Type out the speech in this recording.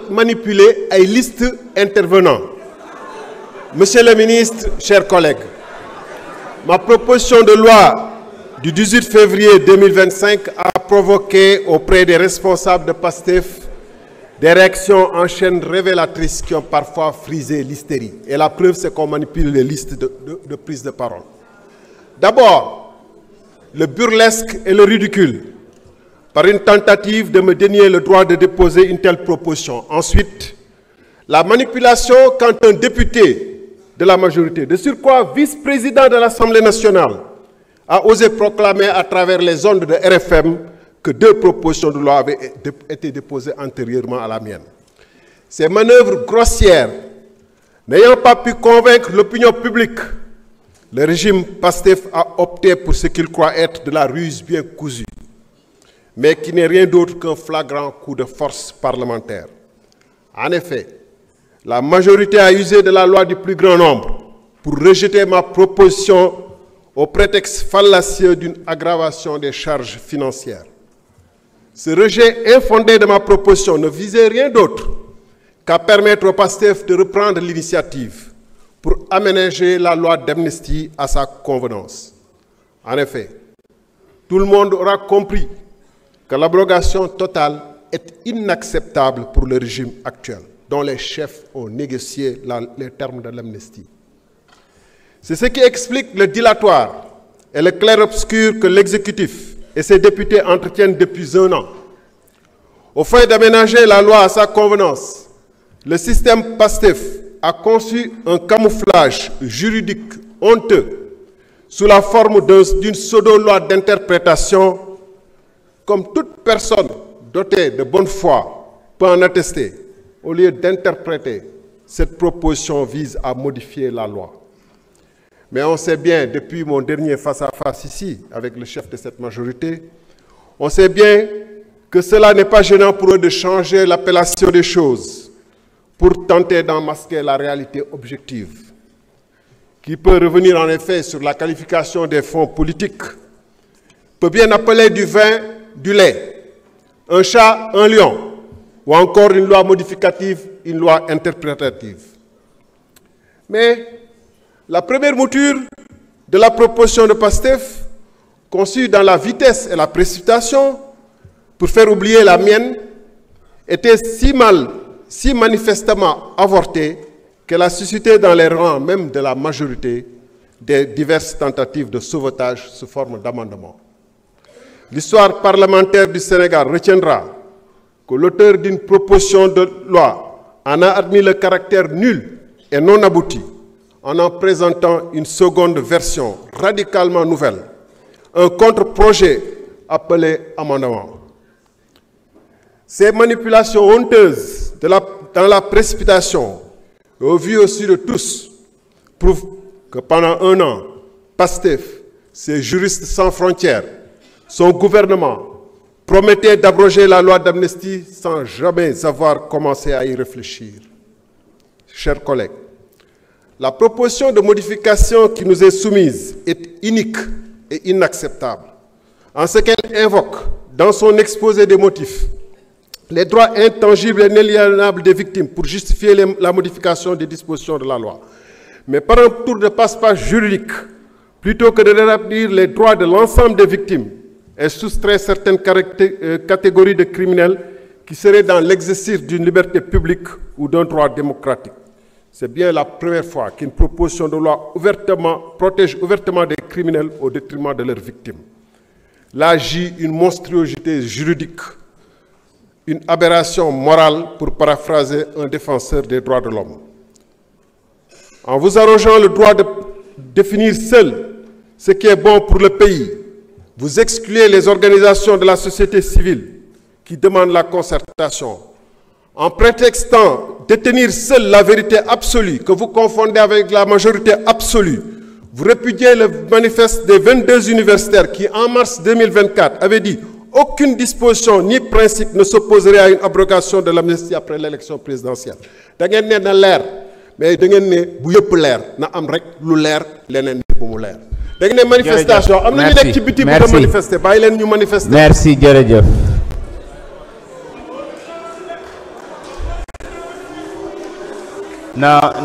manipuler les listes intervenants. Monsieur le ministre, chers collègues, ma proposition de loi du 18 février 2025 a provoqué auprès des responsables de PASTEF des réactions en chaîne révélatrices qui ont parfois frisé l'hystérie. Et la preuve, c'est qu'on manipule les listes de prise de parole. D'abord, le burlesque et le ridicule, par une tentative de me dénier le droit de déposer une telle proposition. Ensuite, la manipulation quand un député de la majorité, de surcroît vice-président de l'Assemblée nationale, a osé proclamer à travers les ondes de RFM que 2 propositions de loi avaient été déposées antérieurement à la mienne. Ces manœuvres grossières, n'ayant pas pu convaincre l'opinion publique, le régime PASTEF a opté pour ce qu'il croit être de la ruse bien cousue, mais qui n'est rien d'autre qu'un flagrant coup de force parlementaire. En effet, la majorité a usé de la loi du plus grand nombre pour rejeter ma proposition au prétexte fallacieux d'une aggravation des charges financières. Ce rejet infondé de ma proposition ne visait rien d'autre qu'à permettre au PASTEF de reprendre l'initiative pour aménager la loi d'amnistie à sa convenance. En effet, tout le monde aura compris que l'abrogation totale est inacceptable pour le régime actuel, dont les chefs ont négocié les termes de l'amnistie. C'est ce qui explique le dilatoire et le clair-obscur que l'exécutif et ses députés entretiennent depuis 1 an. Au fin d'aménager la loi à sa convenance, le système PASTEF a conçu un camouflage juridique honteux sous la forme d'une pseudo-loi d'interprétation, comme toute personne dotée de bonne foi peut en attester. Au lieu d'interpréter, cette proposition vise à modifier la loi. Mais on sait bien, depuis mon dernier face-à-face ici, avec le chef de cette majorité, on sait bien que cela n'est pas gênant pour eux de changer l'appellation des choses pour tenter d'en masquer la réalité objective, qui peut revenir en effet sur la qualification des fonds politiques, peut bien appeler du vin, du lait, un chat, un lion, ou encore une loi modificative, une loi interprétative. Mais la première mouture de la proposition de PASTEF, conçue dans la vitesse et la précipitation pour faire oublier la mienne, était si manifestement avortée qu'elle a suscité dans les rangs même de la majorité des diverses tentatives de sauvetage sous forme d'amendement. L'histoire parlementaire du Sénégal retiendra que l'auteur d'une proposition de loi en a admis le caractère nul et non abouti, en présentant une seconde version radicalement nouvelle, un contre-projet appelé amendement. Ces manipulations honteuses dans la précipitation, au vu aussi de tous, prouvent que pendant 1 an, PASTEF, ses juristes sans frontières, son gouvernement promettait d'abroger la loi d'amnistie sans jamais avoir commencé à y réfléchir. Chers collègues, la proposition de modification qui nous est soumise est unique et inacceptable, en ce qu'elle invoque, dans son exposé des motifs, les droits intangibles et inaliénables des victimes pour justifier la modification des dispositions de la loi. Mais par un tour de passe-passe juridique, plutôt que de rétablir les droits de l'ensemble des victimes, elle soustrait certaines catégories de criminels qui seraient dans l'exercice d'une liberté publique ou d'un droit démocratique. C'est bien la première fois qu'une proposition de loi protège ouvertement des criminels au détriment de leurs victimes. Là agit une monstruosité juridique, une aberration morale, pour paraphraser un défenseur des droits de l'homme. En vous arrogeant le droit de définir seul ce qui est bon pour le pays, vous excluez les organisations de la société civile qui demandent la concertation. En prétextant détenir seule la vérité absolue, que vous confondez avec la majorité absolue, vous répudiez le manifeste des 22 universitaires qui, en mars 2024, avaient dit « Aucune disposition ni principe ne s'opposerait à une abrogation de l'amnistie après l'élection présidentielle. » Da ngeen ne na leer, mais da ngeen ne bu yëpp leer na am rek lu leer leneen bu mu leer. Da ngeen ne manifestation am na ñu nekk ci biti bu de manifester bàyyi leen ñu manifester. Merci jërëjëf. na